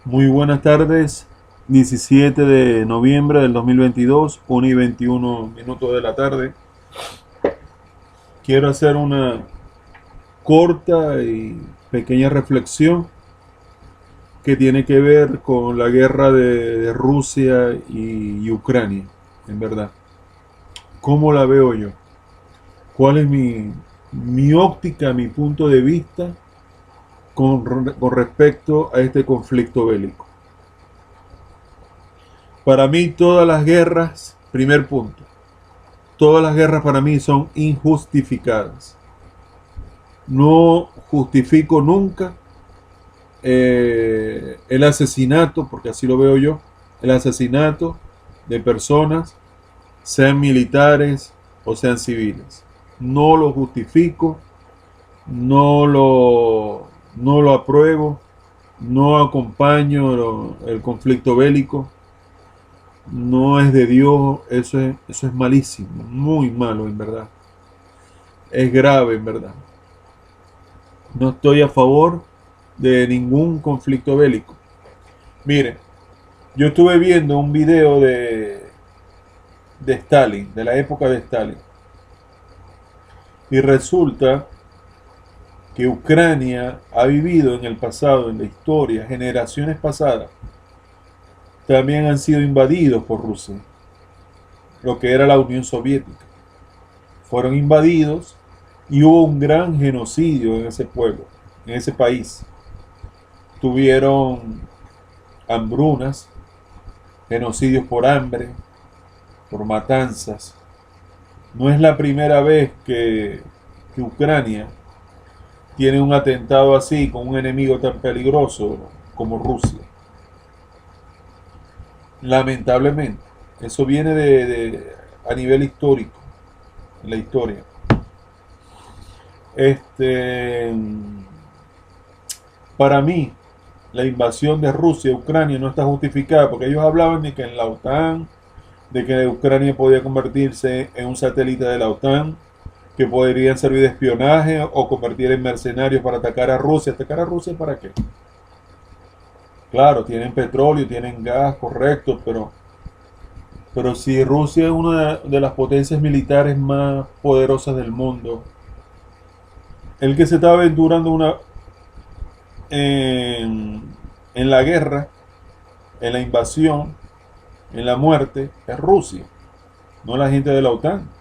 Muy buenas tardes, 17 de noviembre del 2022, 1:21 de la tarde. Quiero hacer una corta y pequeña reflexión que tiene que ver con la guerra de Rusia y Ucrania, en verdad. ¿Cómo la veo yo? ¿Cuál es mi óptica, mi punto de vista con respecto a este conflicto bélico? Para mí todas las guerras, primer punto, todas las guerras para mí son injustificadas. No justifico nunca el asesinato, porque así lo veo yo, el asesinato de personas, sean militares o sean civiles. No lo justifico, no lo apruebo, no acompaño el conflicto bélico. No es de Dios, eso es malísimo, muy malo en verdad. Es grave en verdad. No estoy a favor de ningún conflicto bélico. Miren, yo estuve viendo un video de Stalin, de la época de Stalin, y resulta que Ucrania ha vivido en el pasado, en la historia, generaciones pasadas, también han sido invadidos por Rusia, lo que era la Unión Soviética. Fueron invadidos y hubo un gran genocidio en ese pueblo, en ese país. Tuvieron hambrunas, genocidios por hambre, por matanzas. No es la primera vez que Ucrania tiene un atentado así con un enemigo tan peligroso como Rusia. Lamentablemente, eso viene a nivel histórico, en la historia. Para mí, la invasión de Rusia a Ucrania no está justificada porque ellos hablaban de que en la OTAN, de que Ucrania podía convertirse en un satélite de la OTAN, que podrían servir de espionaje o convertir en mercenarios para atacar a Rusia. ¿Atacar a Rusia para qué? Claro, tienen petróleo, tienen gas, correcto, pero si Rusia es una de las potencias militares más poderosas del mundo, el que se está aventurando en la guerra, en la invasión, en la muerte, es Rusia, no la gente de la OTAN.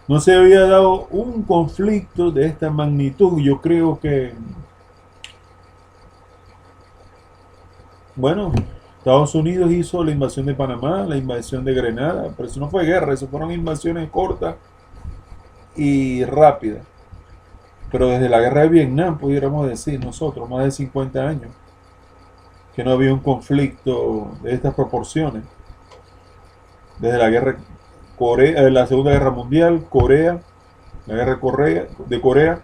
No se había dado un conflicto de esta magnitud. Yo creo que, bueno, Estados Unidos hizo la invasión de Panamá, la invasión de Grenada, pero eso no fue guerra, eso fueron invasiones cortas y rápidas. Pero desde la guerra de Vietnam, pudiéramos decir nosotros, más de 50 años, que no había un conflicto de estas proporciones. Desde la guerra Corea, la Segunda Guerra Mundial, Corea, la guerra de Corea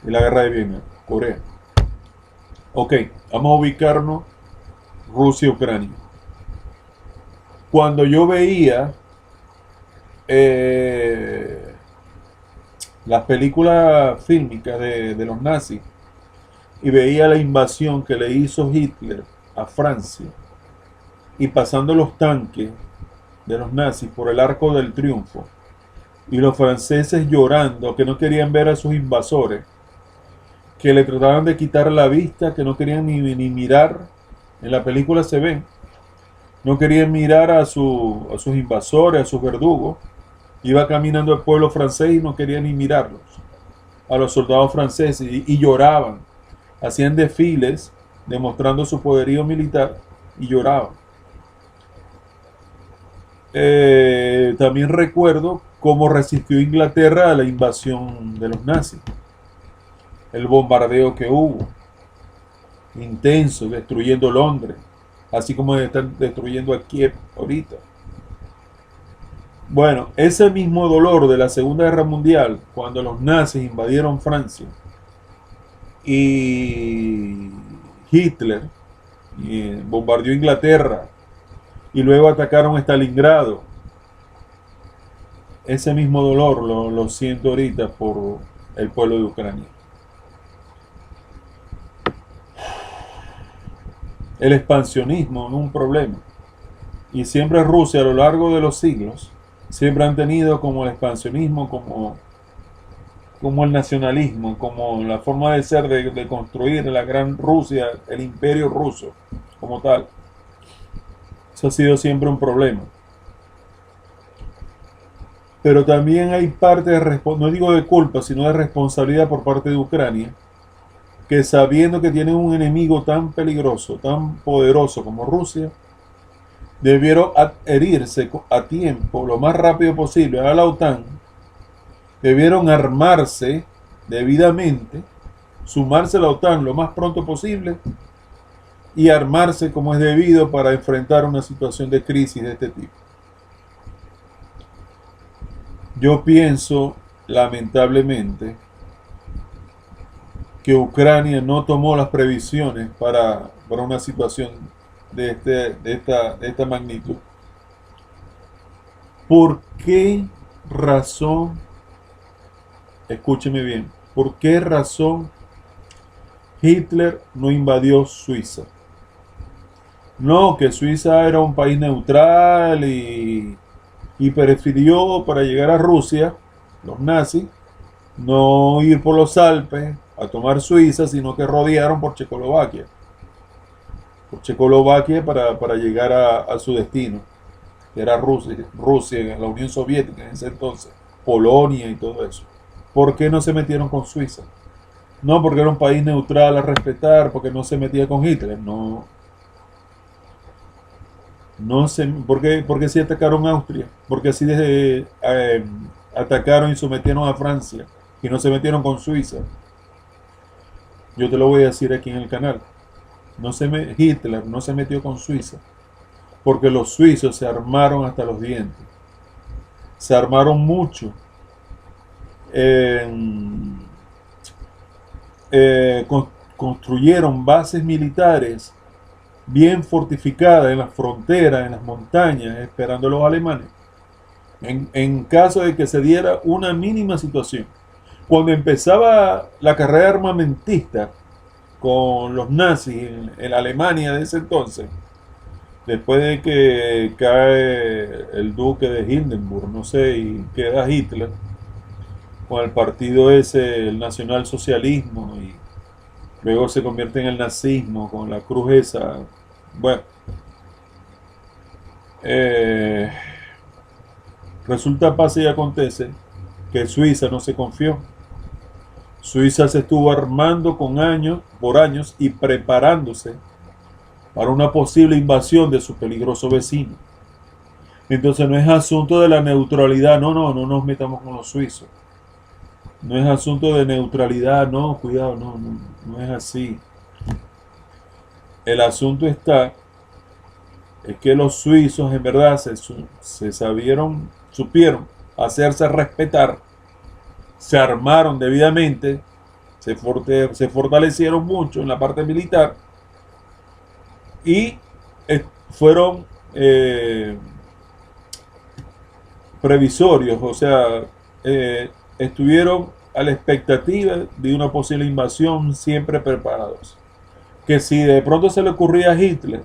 y la guerra de Vietnam, Corea. Ok, vamos a ubicarnos Rusia-Ucrania. Cuando yo veía las películas fílmicas de los nazis y veía la invasión que le hizo Hitler a Francia y pasando los tanques de los nazis por el Arco del Triunfo y los franceses llorando que no querían ver a sus invasores, que le trataban de quitar la vista, que no querían ni mirar, en la película se ven, no querían mirar a sus invasores, a sus verdugos. Iba caminando el pueblo francés y no quería ni mirarlos, a los soldados franceses, y lloraban. Hacían desfiles demostrando su poderío militar y lloraban. También recuerdo cómo resistió Inglaterra a la invasión de los nazis. El bombardeo que hubo, intenso, destruyendo Londres, así como están destruyendo a Kiev ahorita. Bueno, ese mismo dolor de la Segunda Guerra Mundial, cuando los nazis invadieron Francia y Hitler bombardeó Inglaterra y luego atacaron Stalingrado, ese mismo dolor lo siento ahorita por el pueblo de Ucrania. el expansionismo es un problema. Y siempre Rusia a lo largo de los siglos, siempre han tenido como el expansionismo, como el nacionalismo, como la forma de ser, de construir la gran Rusia, el imperio ruso, como tal. Eso ha sido siempre un problema. Pero también hay parte de, no digo de culpa, sino de responsabilidad por parte de Ucrania, que sabiendo que tienen un enemigo tan peligroso, tan poderoso como Rusia, debieron adherirse a tiempo, lo más rápido posible, a la OTAN, debieron armarse debidamente, sumarse a la OTAN lo más pronto posible y armarse como es debido para enfrentar una situación de crisis de este tipo. Yo pienso, lamentablemente, que Ucrania no tomó las previsiones para una situación de esta magnitud. ¿Por qué razón, escúcheme bien, por qué razón Hitler no invadió Suiza? No, que Suiza era un país neutral y prefirió para llegar a Rusia, los nazis, no ir por los Alpes a tomar Suiza, sino que rodearon por Checoslovaquia. Por Checoslovaquia para llegar a su destino, que era Rusia, la Unión Soviética en ese entonces, Polonia y todo eso. ¿Por qué no se metieron con Suiza? No, porque era un país neutral a respetar, porque no se metía con Hitler. No sé, porque sí atacaron a Austria, porque así atacaron y sometieron a Francia y no se metieron con Suiza. Yo te lo voy a decir aquí en el canal. Hitler no se metió con Suiza porque los suizos se armaron hasta los dientes. Se armaron mucho. Construyeron bases militares bien fortificadas en las fronteras, en las montañas, esperando a los alemanes. En caso de que se diera una mínima situación. Cuando empezaba la carrera armamentista con los nazis en la Alemania de ese entonces, después de que cae el duque de Hindenburg, no sé, y queda Hitler, con el partido ese, el nacionalsocialismo, y luego se convierte en el nazismo, con la cruz esa. Bueno, resulta, pasa y acontece que Suiza no se confió. Suiza se estuvo armando por años y preparándose para una posible invasión de su peligroso vecino. Entonces no es asunto de la neutralidad, no nos metamos con los suizos. No es asunto de neutralidad, no, cuidado, no es así. El asunto es que los suizos en verdad supieron hacerse respetar, se armaron debidamente, se fortalecieron mucho en la parte militar y fueron previsorios, o sea, estuvieron a la expectativa de una posible invasión, siempre preparados. Que si de pronto se le ocurría a Hitler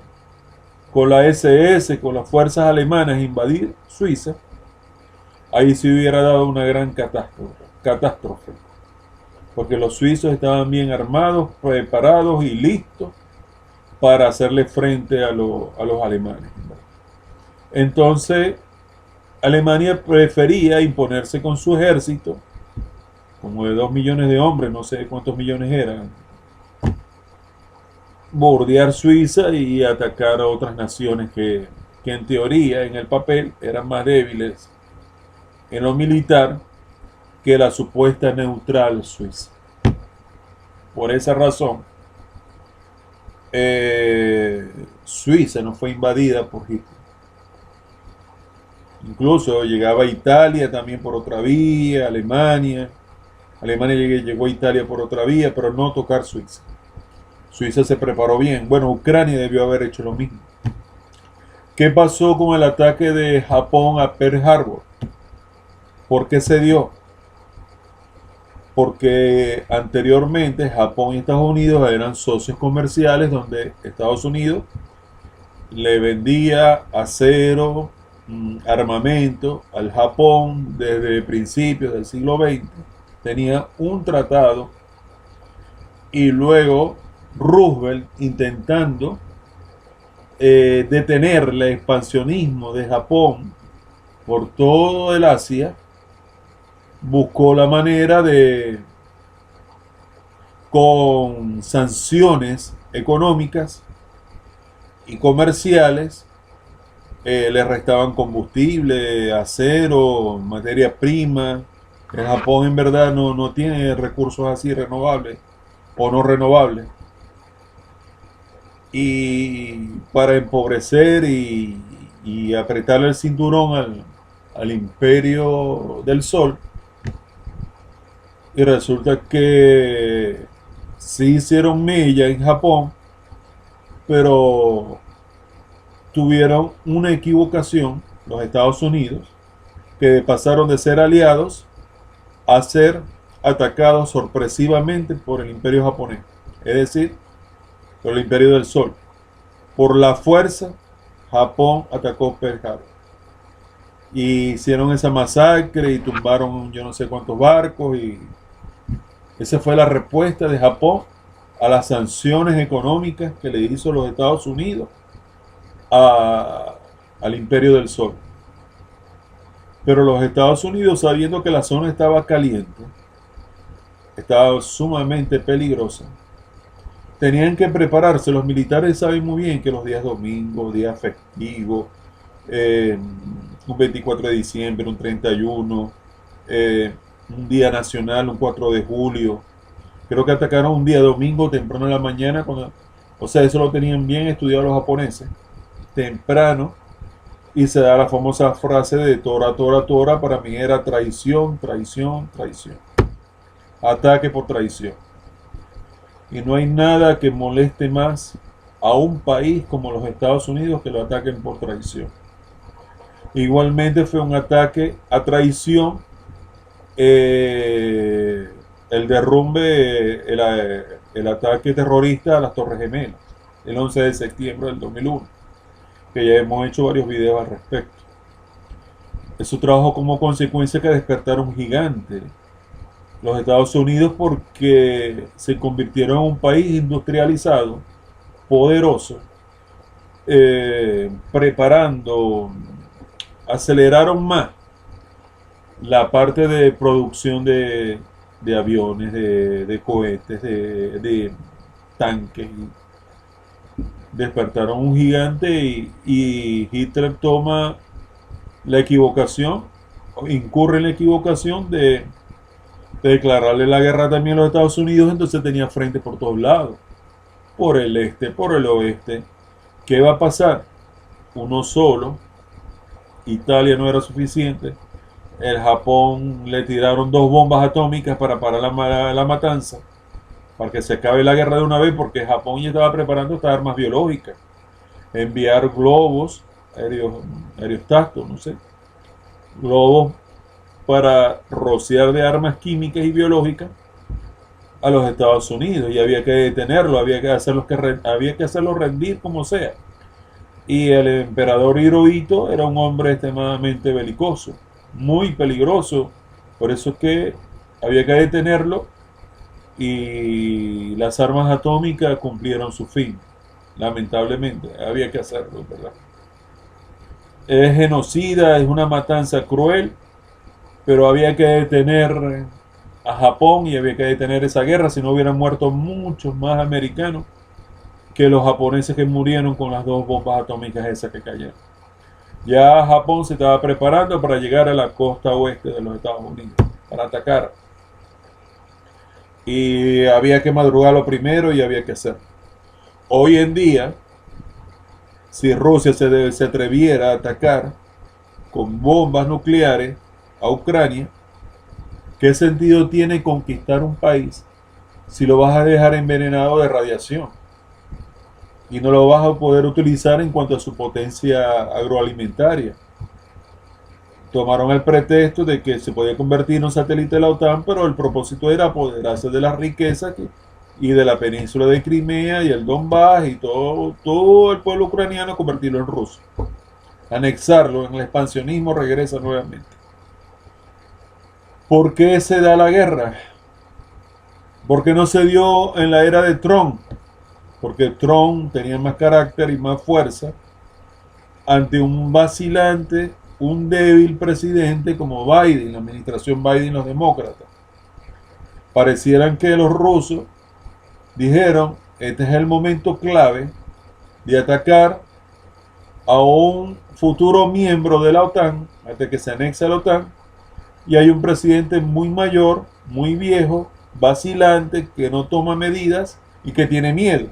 con la SS, con las fuerzas alemanas, invadir Suiza, ahí se hubiera dado una gran catástrofe, porque los suizos estaban bien armados, preparados y listos para hacerle frente a los alemanes. Entonces Alemania prefería imponerse con su ejército, como de 2 millones de hombres, no sé cuántos millones eran, bordear Suiza y atacar a otras naciones que en teoría, en el papel, eran más débiles en lo militar que la supuesta neutral Suiza. Por esa razón, Suiza no fue invadida por Hitler. Incluso llegaba a Italia también por otra vía, Alemania llegó a Italia por otra vía, pero no tocar Suiza. Suiza se preparó bien. Bueno, Ucrania debió haber hecho lo mismo. ¿Qué pasó con el ataque de Japón a Pearl Harbor? ¿Por qué se dio? porque anteriormente Japón y Estados Unidos eran socios comerciales donde Estados Unidos le vendía acero, armamento al Japón desde principios del siglo XX. Tenía un tratado y luego Roosevelt intentando detener el expansionismo de Japón por todo el Asia, buscó la manera de, con sanciones económicas y comerciales, le restaban combustible, acero, materia prima. El Japón en verdad no tiene recursos así renovables o no renovables. Y para empobrecer y apretarle el cinturón al imperio del sol, y resulta que sí hicieron mella en Japón, pero tuvieron una equivocación los Estados Unidos, que pasaron de ser aliados a ser atacados sorpresivamente por el imperio japonés, es decir, por el imperio del sol. Por la fuerza, Japón atacó Pearl Harbor. Y hicieron esa masacre y tumbaron yo no sé cuántos barcos, y esa fue la respuesta de Japón a las sanciones económicas que le hizo los Estados Unidos al imperio del sol. Pero los Estados Unidos, sabiendo que la zona estaba caliente, estaba sumamente peligrosa, tenían que prepararse. Los militares saben muy bien que los días domingos, días festivos, un 24 de diciembre, un 31, un día nacional, un 4 de julio, creo que atacaron un día domingo temprano en la mañana, o sea, eso lo tenían bien estudiado los japoneses, temprano, y se da la famosa frase de Tora, Tora, Tora. Para mí era traición, traición, traición. Ataque por traición. Y no hay nada que moleste más a un país como los Estados Unidos que lo ataquen por traición. Igualmente fue un ataque a traición el derrumbe, el ataque terrorista a las Torres Gemelas, el 11 de septiembre del 2001, que ya hemos hecho varios videos al respecto. Eso trajo como consecuencia que despertaron gigantes los Estados Unidos, porque se convirtieron en un país industrializado, poderoso, preparando, aceleraron más la parte de producción de aviones, de cohetes, de tanques. Despertaron un gigante y Hitler toma la equivocación, incurre en la equivocación de declararle la guerra también a los Estados Unidos. Entonces tenía frente por todos lados, por el este, por el oeste. ¿Qué va a pasar? Uno solo, Italia no era suficiente, el Japón le tiraron 2 bombas atómicas para parar la matanza, para que se acabe la guerra de una vez, porque Japón ya estaba preparando estas armas biológicas, enviar globos, aerostáticos, no sé, globos para rociar de armas químicas y biológicas a los Estados Unidos, y había que detenerlo, había que hacerlo rendir como sea. Y el emperador Hirohito era un hombre extremadamente belicoso, muy peligroso, por eso es que había que detenerlo, y las armas atómicas cumplieron su fin. Lamentablemente, había que hacerlo, ¿verdad? Es genocida, es una matanza cruel, pero había que detener a Japón y había que detener esa guerra, si no hubieran muerto muchos más americanos que los japoneses que murieron con las 2 bombas atómicas esas que cayeron. Ya Japón se estaba preparando para llegar a la costa oeste de los Estados Unidos, para atacar. Y había que madrugarlo primero y había que hacerlo. Hoy en día, si Rusia se atreviera a atacar con bombas nucleares a Ucrania, ¿qué sentido tiene conquistar un país si lo vas a dejar envenenado de radiación? Y no lo vas a poder utilizar en cuanto a su potencia agroalimentaria. tomaron el pretexto de que se podía convertir en un satélite de la OTAN, pero el propósito era apoderarse de las riquezas y de la península de Crimea y el Donbass y todo el pueblo ucraniano, convertirlo en ruso. Anexarlo en el expansionismo, regresa nuevamente. ¿Por qué se da la guerra? ¿Por qué no se dio en la era de Trump? Porque Trump tenía más carácter y más fuerza ante un vacilante, un débil presidente como Biden, la administración Biden, los demócratas. Parecieran que los rusos dijeron, este es el momento clave de atacar a un futuro miembro de la OTAN, hasta que se anexe a la OTAN, y hay un presidente muy mayor, muy viejo, vacilante, que no toma medidas y que tiene miedo.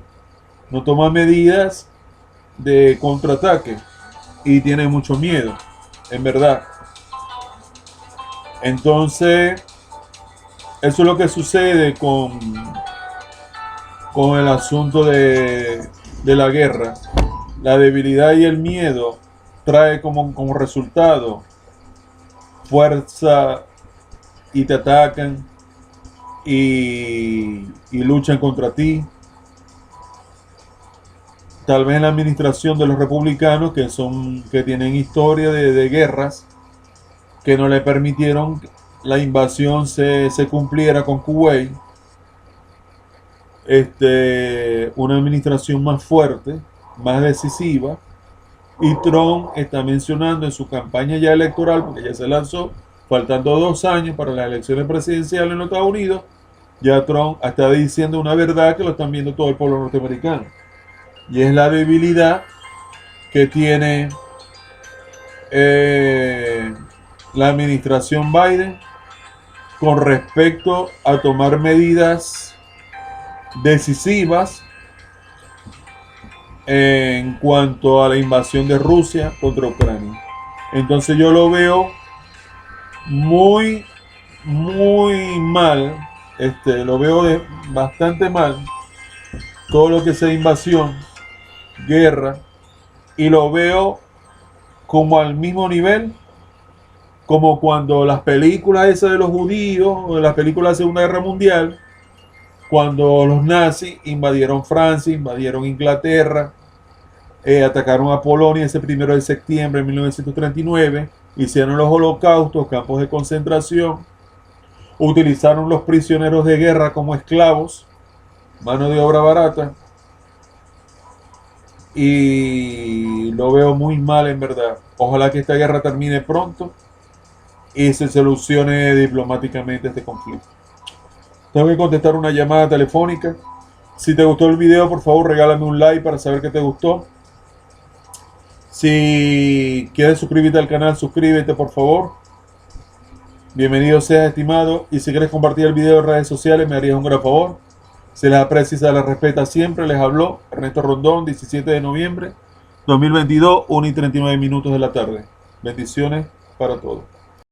No toma medidas de contraataque y tiene mucho miedo, en verdad. Entonces, eso es lo que sucede con el asunto de la guerra. La debilidad y el miedo trae como resultado fuerza y te atacan y luchan contra ti. Tal vez en la administración de los republicanos, que tienen historia de guerras, que no le permitieron la invasión se cumpliera con Kuwait, una administración más fuerte, más decisiva, y Trump está mencionando en su campaña ya electoral, porque ya se lanzó, faltando 2 años para las elecciones presidenciales en los Estados Unidos, ya Trump está diciendo una verdad que lo están viendo todo el pueblo norteamericano. Y es la debilidad que tiene la administración Biden con respecto a tomar medidas decisivas en cuanto a la invasión de Rusia contra Ucrania. Entonces yo lo veo muy, muy mal, lo veo bastante mal, todo lo que sea invasión, guerra, y lo veo como al mismo nivel como cuando las películas esas de los judíos, o las películas de la Segunda Guerra Mundial, cuando los nazis invadieron Francia, invadieron Inglaterra, atacaron a Polonia ese 1 de septiembre de 1939, hicieron los holocaustos, campos de concentración, utilizaron los prisioneros de guerra como esclavos, mano de obra barata, y lo veo muy mal en verdad. Ojalá que esta guerra termine pronto y se solucione diplomáticamente este conflicto. Tengo que contestar una llamada telefónica. Si te gustó el video, por favor regálame un like para saber que te gustó. Si quieres suscribirte al canal, suscríbete por favor. Bienvenido seas, estimado. Y si quieres compartir el video en redes sociales, me harías un gran favor. Se les aprecia y se les respeta siempre. Les habló Ernesto Rondón, 17 de noviembre 2022, 1:39 de la tarde. Bendiciones para todos.